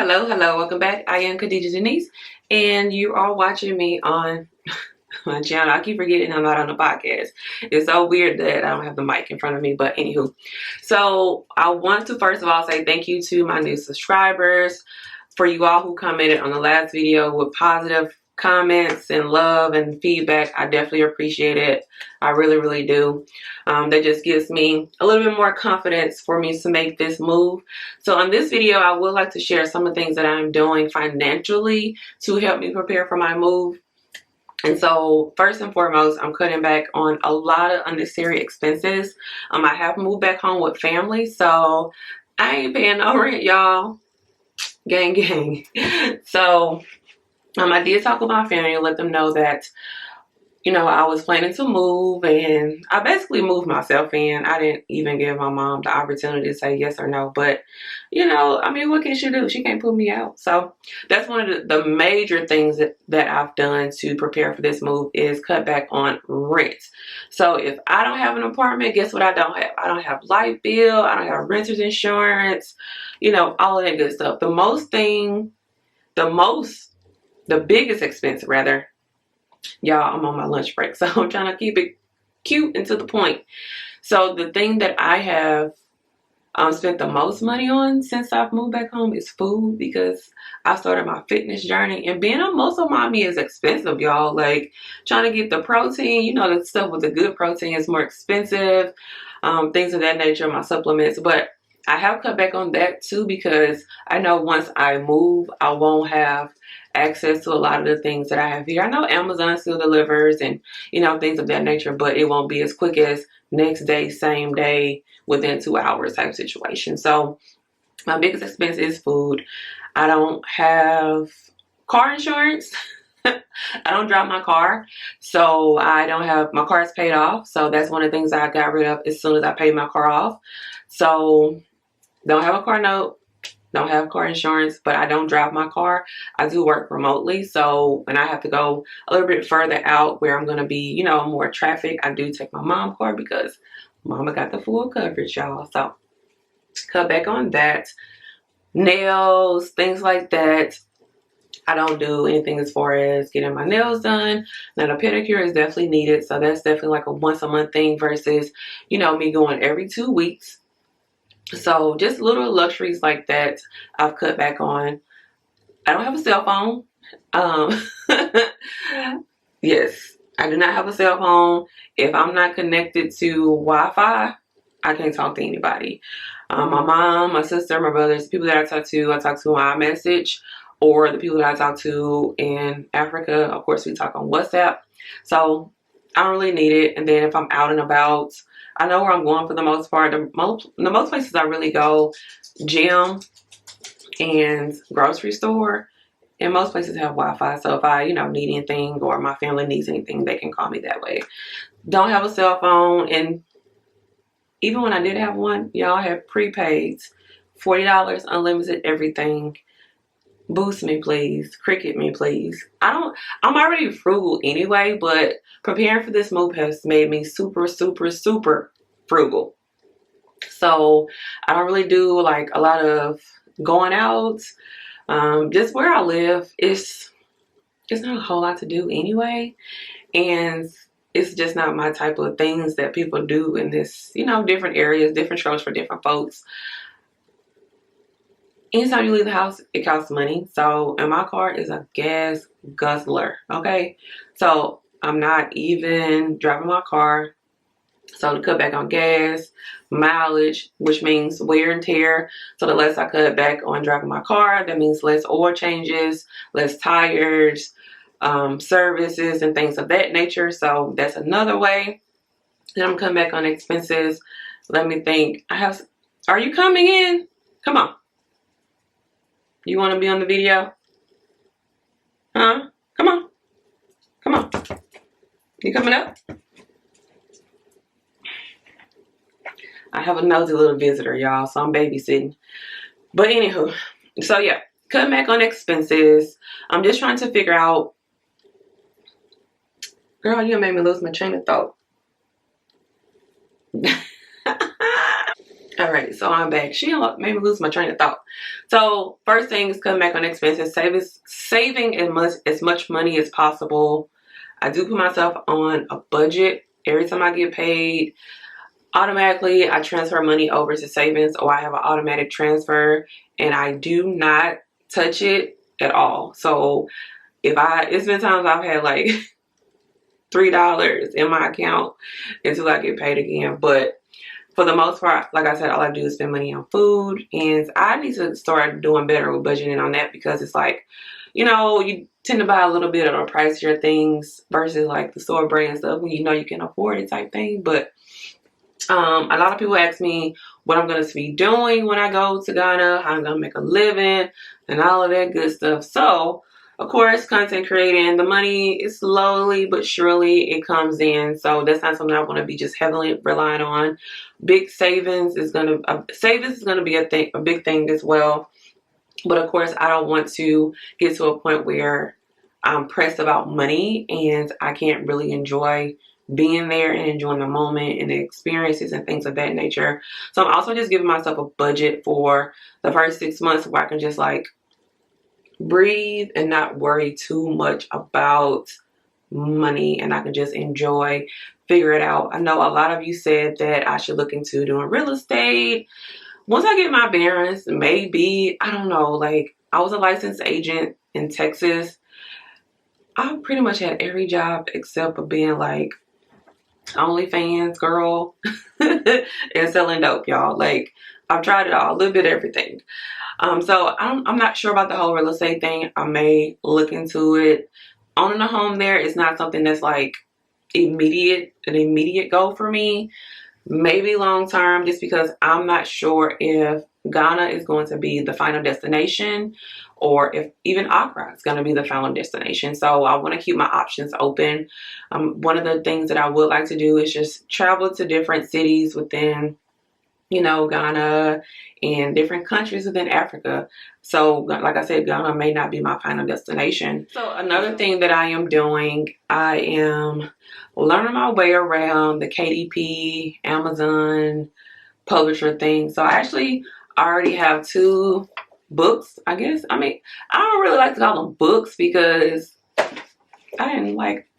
Hello, welcome back. I am Khadija Denise, and you are watching me on my channel. I keep forgetting I'm not on the podcast. It's so weird that I don't have the mic in front of me, but anywho. So I want to first of all say thank you to my new subscribers, for you all who commented on the last video with positive comments and love and feedback. I definitely appreciate it. I really do. That just gives me a little bit more confidence for me to make this move. So on this video, I would like to share some of the things that I'm doing financially to help me prepare for my move. And so first and foremost, I'm cutting back on a lot of unnecessary expenses. I have moved back home with family, so I ain't paying no rent, y'all. Gang. So I did talk with my family and let them know that, you know, I was planning to move, and I basically moved myself in. I didn't even give my mom the opportunity to say yes or no, but you know, I mean, what can she do? She can't put me out. So that's one of the major things that I've done to prepare for this move is cut back on rent. So if I don't have an apartment, guess what I don't have? I don't have light bill, I don't have renter's insurance, you know, all of that good stuff. The biggest expense rather, y'all, I'm on my lunch break, so I'm trying to keep it cute and to the point. So the thing that I have spent the most money on since I've moved back home is food, because I started my fitness journey, and being a muscle mommy is expensive, y'all. Like trying to get the protein, you know, the stuff with the good protein is more expensive, things of that nature, my supplements. But I have cut back on that too, because I know once I move, I won't have access to a lot of the things that I have here. I know Amazon still delivers and, you know, things of that nature, but it won't be as quick as next day, same day, within 2 hours type situation. So my biggest expense is food. I don't have car insurance. I don't drive my car, so I don't have, my car is paid off. So that's one of the things I got rid of as soon as I paid my car off. So don't have a car note, don't have car insurance, but I don't drive my car. I do work remotely, so when I have to go a little bit further out where I'm going to be, you know, more traffic, I do take my mom's car because mama got the full coverage, y'all. So cut back on that. Nails, things like that. I don't do anything as far as getting my nails done. Now, the pedicure is definitely needed, so that's definitely like a once a month thing versus, you know, me going every 2 weeks. So just little luxuries like that I've cut back on. I don't have a cell phone. Yes, I do not have a cell phone. If I'm not connected to Wi-Fi, I can't talk to anybody. My mom, my sister, my brothers, people that I talk to on iMessage, or the people that I talk to in Africa, of course, we talk on WhatsApp. So I don't really need it. And then if I'm out and about, I know where I'm going for the most part. The most places I really go, gym and grocery store, and most places have Wi-Fi. So if I, you know, need anything or my family needs anything, they can call me that way. Don't have a cell phone, and even when I did have one, y'all have prepaids, $40, unlimited everything. Boost me, please. Cricket me, please. I'm already frugal anyway, but preparing for this move has made me super frugal. So I don't really do like a lot of going out. Just where I live, it's not a whole lot to do anyway, and it's just not my type of things that people do in this, you know, different areas, different strokes for different folks. Anytime you leave the house, it costs money. So, and my car is a gas guzzler, okay? So I'm not even driving my car. So to cut back on gas, mileage, which means wear and tear. So the less I cut back on driving my car, that means less oil changes, less tires, services and things of that nature. So that's another way. Then I'm cutting back on expenses. Let me think. Are you coming in? Come on. You want to be on the video? Huh? Come on. Come on. You coming up? I have a nosy little visitor, y'all, so I'm babysitting. But anywho, so yeah, cutting back on expenses. I'm just trying to figure out. Girl, you made me lose my train of thought. All right, so I'm back. She made me lose my train of thought. So first thing is cutting back on expenses, saving as much money as possible. I do put myself on a budget. Every time I get paid, automatically I transfer money over to savings, or I have an automatic transfer, and I do not touch it at all. So it's been times I've had like $3 in my account until I get paid again. But for the most part, like I said, all I do is spend money on food, and I need to start doing better with budgeting on that, because it's like, you tend to buy a little bit of the pricier things versus like the store brand stuff when you can afford it type thing. But a lot of people ask me what I'm going to be doing when I go to Ghana, how I'm going to make a living, and all of that good stuff. So, of course, content creating, the money is slowly but surely it comes in. So that's not something I want to be just heavily relying on. Big savings is going to be a big thing as well. But of course, I don't want to get to a point where I'm pressed about money and I can't really enjoy being there and enjoying the moment and the experiences and things of that nature. So I'm also just giving myself a budget for the first 6 months where I can just like breathe and not worry too much about money, and I can just figure it out. I know a lot of you said that I should look into doing real estate. Once I get my bearings, maybe, I don't know, like I was a licensed agent in Texas. I pretty much had every job except for being like OnlyFans girl and selling dope, y'all. Like I've tried it all, a little bit of everything. So I'm not sure about the whole real estate thing. I may look into it. Owning a home there is not something that's like an immediate goal for me. Maybe long term, just because I'm not sure if Ghana is going to be the final destination, or if even Accra is going to be the final destination. So I want to keep my options open. One of the things that I would like to do is just travel to different cities within Ghana and different countries within Africa. So like I said, Ghana may not be my final destination. So another thing that I am doing, I am learning my way around the KDP, Amazon publisher thing. So I actually already have 2 books, I guess. I mean, I don't really like to call them books because I didn't like,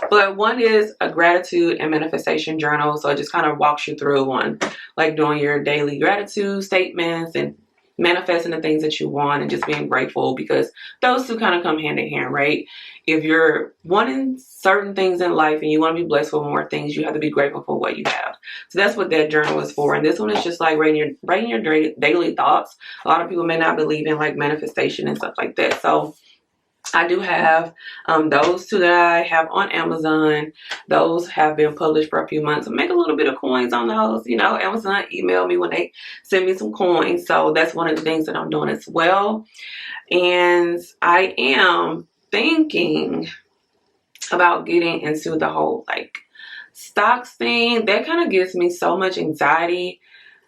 but one is a gratitude and manifestation journal. So it just kind of walks you through on like doing your daily gratitude statements and manifesting the things that you want and just being grateful, because those two kind of come hand in hand, right? If you're wanting certain things in life and you want to be blessed with more things, you have to be grateful for what you have. So that's what that journal is for. And this one is just like writing your daily thoughts. A lot of people may not believe in like manifestation and stuff like that. So I do have those 2 that I have on Amazon. Those have been published for a few months. I make a little bit of coins on those. Amazon email me when they send me some coins. So that's one of the things that I'm doing as well. And I am thinking about getting into the whole like stocks thing. That kind of gives me so much anxiety.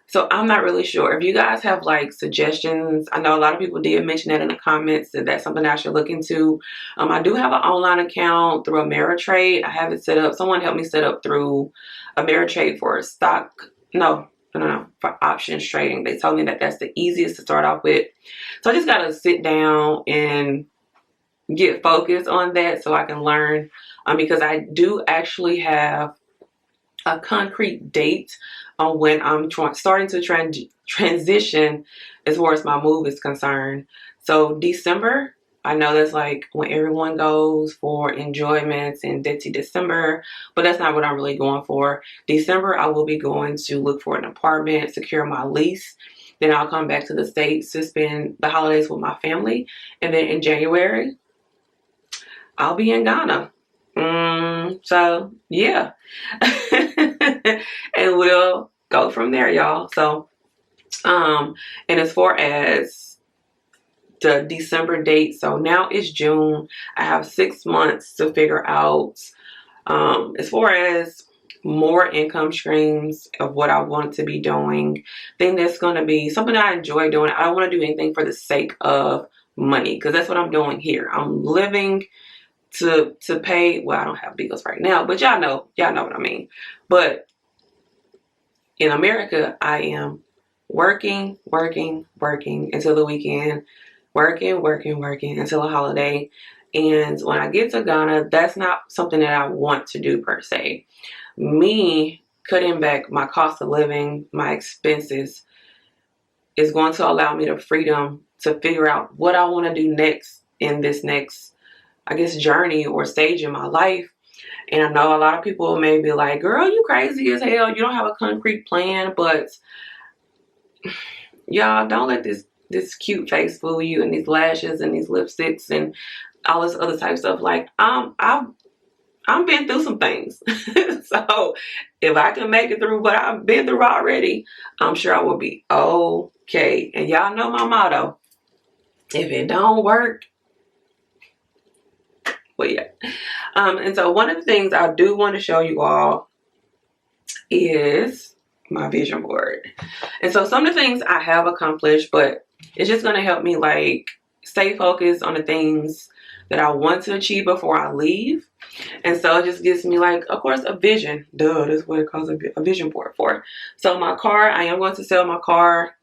So I'm not really sure. If you guys have like suggestions, I know a lot of people did mention that in the comments, that that's something I should look into. I do have an online account through Ameritrade. I have it set up. Someone helped me set up through Ameritrade for for options trading. They told me that that's the easiest to start off with. So I just got to sit down and get focused on that so I can learn, because I do actually have a concrete date on when I'm starting to transition as far as my move is concerned. So December, I know that's like when everyone goes for enjoyments and Dirty December, but that's not what I'm really going for. December, I will be going to look for an apartment, secure my lease. Then I'll come back to the States to spend the holidays with my family. And then in January, I'll be in Ghana. So yeah. And we'll go from there, y'all. So and as far as the December date, so now it's June. I have 6 months to figure out as far as more income streams of what I want to be doing. Then that's going to be something I enjoy doing. I don't want to do anything for the sake of money, because that's what I'm doing here. I'm living to pay. Well, I don't have bills right now, but y'all know what I mean. But in America, I am working until the weekend, working until a holiday. And when I get to Ghana, that's not something that I want to do per se. Me cutting back my cost of living, my expenses, is going to allow me the freedom to figure out what I want to do next in this next, I guess, journey or stage in my life. And I know a lot of people may be like, girl, you crazy as hell. You don't have a concrete plan. But y'all, don't let this cute face fool you, and these lashes and these lipsticks and all this other type of stuff. Like, I've been through some things. So if I can make it through what I've been through already, I'm sure I will be okay. And y'all know my motto. If it don't work, well, yeah. And so one of the things I do want to show you all is my vision board. And so some of the things I have accomplished, but it's just going to help me like stay focused on the things that I want to achieve before I leave. And so it just gives me, like, of course, a vision. Duh, that's what it calls a vision board for. So my car, I am going to sell my car.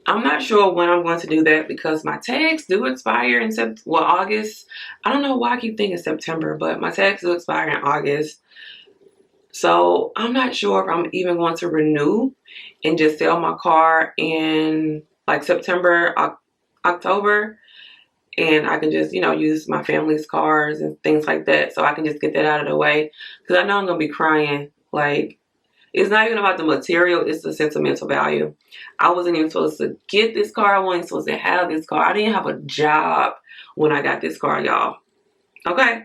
I'm not sure when I'm going to do that because my tags do expire in August. I don't know why I keep thinking September, but my tags do expire in August. So I'm not sure if I'm even going to renew and just sell my car in like September, October. And I can just, use my family's cars and things like that. So I can just get that out of the way. Because I know I'm going to be crying. Like, it's not even about the material. It's the sentimental value. I wasn't even supposed to get this car. I wasn't supposed to have this car. I didn't have a job when I got this car, y'all. Okay?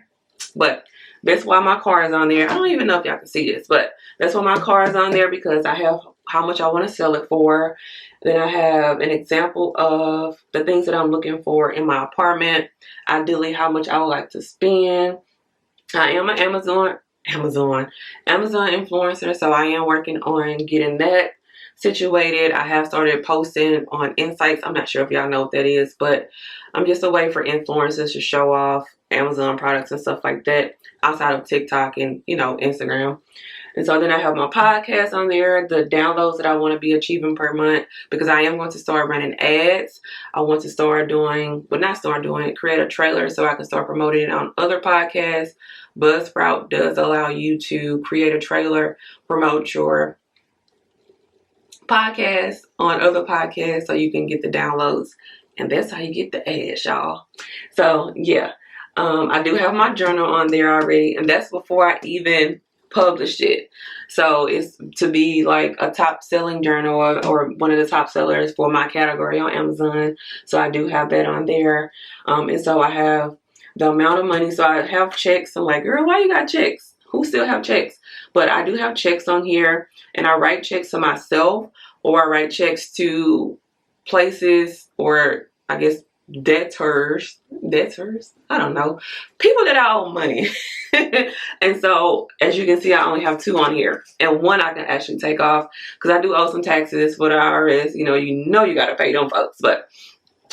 But that's why my car is on there. I don't even know if y'all can see this. But that's why my car is on there, because I have how much I want to sell it for. Then I have an example of the things that I'm looking for in my apartment. Ideally, how much I would like to spend. I am an Amazon influencer, so I am working on getting that situated. I have started posting on Insights. I'm not sure if y'all know what that is, but I'm just a way for influencers to show off Amazon products and stuff like that outside of TikTok and, Instagram. And so then I have my podcast on there, the downloads that I want to be achieving per month, because I am going to start running ads. I want to create a trailer so I can start promoting it on other podcasts. Buzzsprout does allow you to create a trailer, promote your podcast on other podcasts so you can get the downloads. And that's how you get the ads, y'all. So yeah, I do have my journal on there already, and that's before I even published it. So it's to be like a top selling journal or one of the top sellers for my category on Amazon. So I do have that on there. And so I have the amount of money. So I have checks. I'm like, girl, why you got checks? Who still have checks? But I do have checks on here, and I write checks to myself, or I write checks to places, or I guess debtors, I don't know, people that I owe money. And so as you can see, I only have 2 on here, and 1 I can actually take off because I do owe some taxes for the IRS. You got to pay them folks. But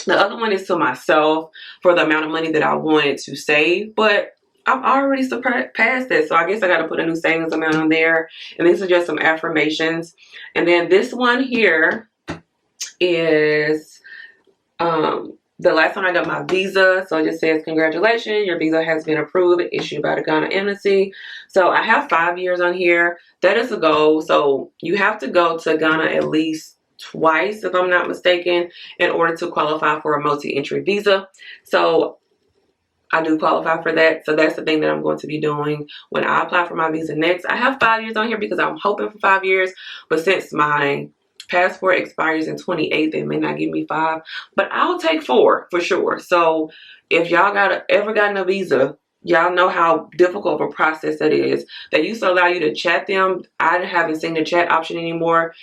the other one is to myself for the amount of money that I wanted to save, but I've already surpassed that. So I guess I got to put a new savings amount on there. And these are just some affirmations. And then this one here is the last time I got my visa. So it just says, congratulations, your visa has been approved and issued by the Ghana Embassy. So I have 5 years on here. That is a goal. So you have to go to Ghana at least twice, if I'm not mistaken, in order to qualify for a multi-entry visa. So I do qualify for that. So that's the thing that I'm going to be doing when I apply for my visa next. I have 5 years on here because I'm hoping for 5 years. But since my passport expires in 28, they may not give me 5. But I'll take 4 for sure. So if y'all ever gotten a visa, y'all know how difficult of a process that is. They used to allow you to chat them. I haven't seen the chat option anymore.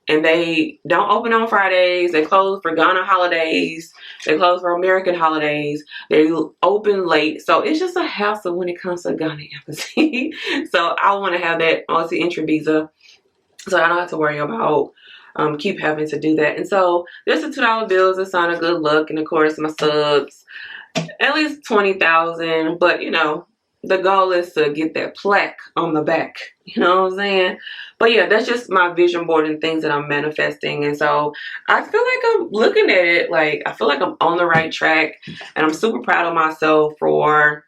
And they don't open on Fridays. They close for Ghana holidays. They close for American holidays. They open late. So it's just a hassle when it comes to Ghana Embassy. So I want to have that multi-entry visa, so I don't have to worry about keep having to do that. And so there's the $2 bills, a sign of good luck, and of course my subs, at least 20,000. But the goal is to get that plaque on the back. You know what I'm saying? But yeah, that's just my vision board and things that I'm manifesting. And so I feel like I'm looking at it like I feel like I'm on the right track, and I'm super proud of myself for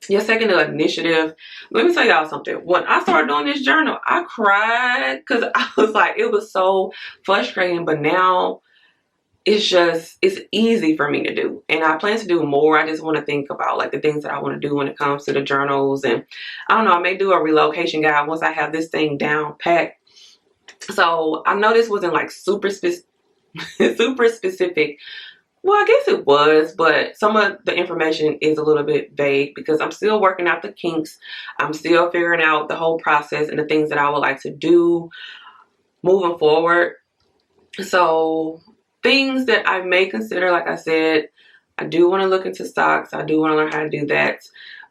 just taking the initiative. Let me tell y'all something. When I started doing this journal, I cried because I was like, it was so frustrating. But now it's easy for me to do, and I plan to do more. I just want to think about like the things that I want to do when it comes to the journals, and I don't know, I may do a relocation guide once I have this thing down packed. So I know this wasn't like super specific. Well, I guess it was, but some of the information is a little bit vague because I'm still working out the kinks. I'm still figuring out the whole process and the things that I would like to do moving forward. So things that I may consider, like I said, I do want to look into stocks. I do want to learn how to do that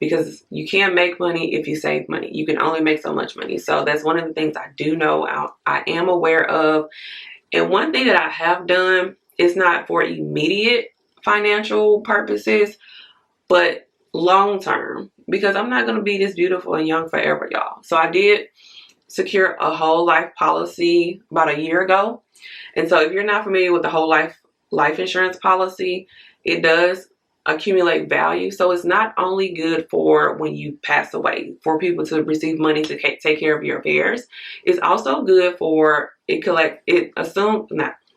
because you can't make money if you save money. You can only make so much money. So that's one of the things I do know, I am aware of. And one thing that I have done is not for immediate financial purposes, but long term, because I'm not going to be this beautiful and young forever, y'all. So I did secure a whole life policy about a year ago. And so if you're not familiar with the whole life insurance policy, it does accumulate value. So it's not only good for when you pass away, for people to receive money to take care of your affairs. It's also good for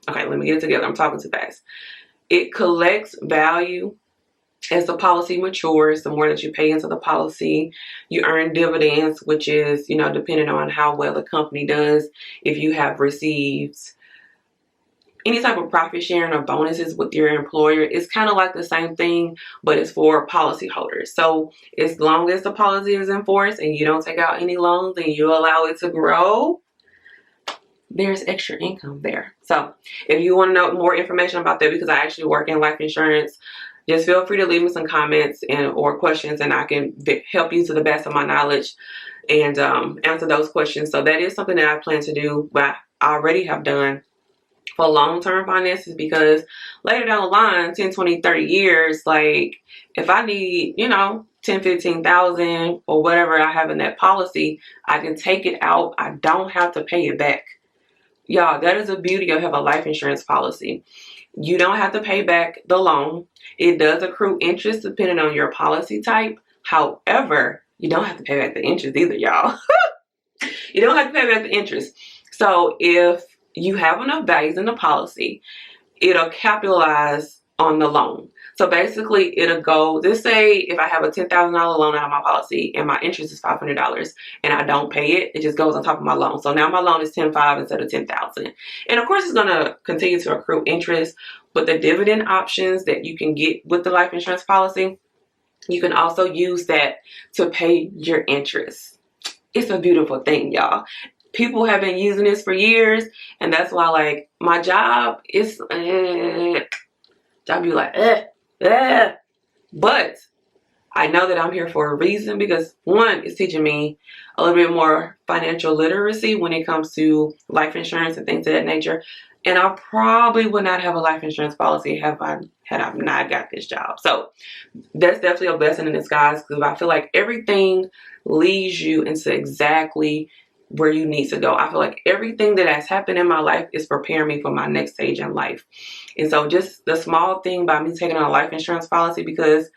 let me get it together. I'm talking too fast. It collects value as the policy matures. The more that you pay into the policy, you earn dividends, which is, depending on how well the company does. If you have received any type of profit sharing or bonuses with your employer, it's kind of like the same thing, but it's for policyholders. So as long as the policy is in force and you don't take out any loans and you allow it to grow, there's extra income there. So if you want to know more information about that, because I actually work in life insurance, just feel free to leave me some comments or questions, and I can help you to the best of my knowledge and answer those questions. So that is something that I plan to do, but I already have done for long-term finances, because later down the line, 10, 20, 30 years, like if I need, 10, 15,000 or whatever I have in that policy, I can take it out. I don't have to pay it back. Y'all, that is the beauty of having a life insurance policy. You don't have to pay back the loan. It does accrue interest depending on your policy type. However, you don't have to pay back the interest either, y'all. You don't have to pay back the interest. So if you have enough values in the policy, it'll capitalize on the loan. So basically, it'll go, let's say if I have a $10,000 loan out of my policy and my interest is $500 and I don't pay it, it just goes on top of my loan. So now my loan is $10,500 instead of $10,000. And of course, it's going to continue to accrue interest, but the dividend options that you can get with the life insurance policy, you can also use that to pay your interest. It's a beautiful thing, y'all. People have been using this for years, and that's why, like, my job is, job be like, but I know that I'm here for a reason, because one, it's teaching me a little bit more financial literacy when it comes to life insurance and things of that nature. And I probably would not have a life insurance policy had I not got this job. So that's definitely a blessing in disguise, because I feel like everything leads you into exactly where you need to go. I feel like everything that has happened in my life is preparing me for my next stage in life. And so just the small thing by me taking on a life insurance policy, because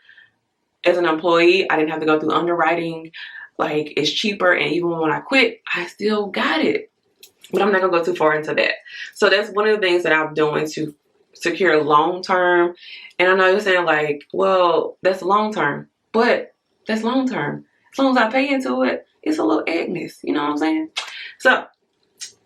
as an employee, I didn't have to go through underwriting. Like, it's cheaper. And even when I quit, I still got it. But I'm not going to go too far into that. So that's one of the things that I'm doing to secure long term. And I know you're saying, like, well, that's long term. But that's long term. As long as I pay into it, it's a little Agnes. You know what I'm saying? So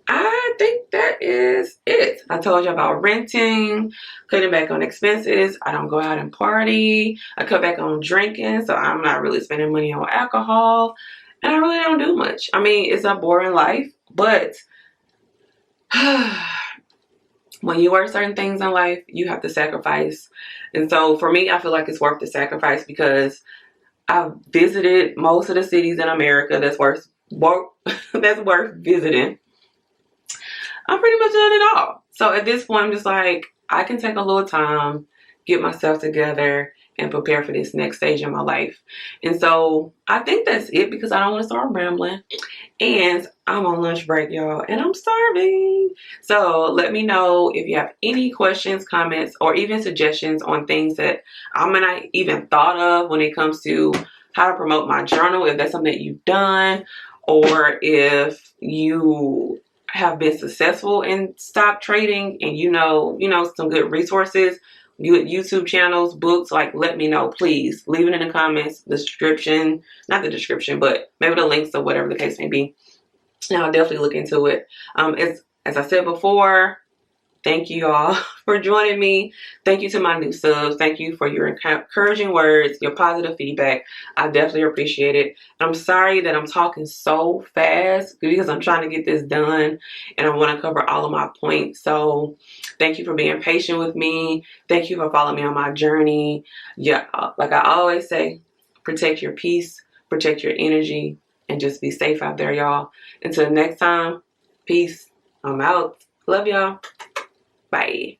I think that is it. I told you about renting, cutting back on expenses. I don't go out and party. I cut back on drinking, so I'm not really spending money on alcohol. And I really don't do much. I mean, it's a boring life, but when you work certain things in life, you have to sacrifice. And so for me, I feel like it's worth the sacrifice, because I've visited most of the cities in America that's worth visiting. I'm pretty much done it all. So at this point, I'm just like, I can take a little time, get myself together, and prepare for this next stage in my life. And so I think that's it, because I don't want to start rambling. And I'm on lunch break, y'all, and I'm starving. So let me know if you have any questions, comments, or even suggestions on things that I might not even thought of when it comes to how to promote my journal, if that's something that you've done, or if you have been successful in stock trading and you know some good resources, good YouTube channels, books. Like, let me know, please. Leave it in the comments, the description, not the description, but maybe the links or whatever the case may be. And I'll definitely look into it. As I said before, thank you all for joining me. Thank you to my new subs. Thank you for your encouraging words, your positive feedback. I definitely appreciate it. I'm sorry that I'm talking so fast, because I'm trying to get this done and I want to cover all of my points. So thank you for being patient with me. Thank you for following me on my journey. Yeah, like I always say, protect your peace, protect your energy, and just be safe out there, y'all. Until next time, peace. I'm out. Love y'all. Bye.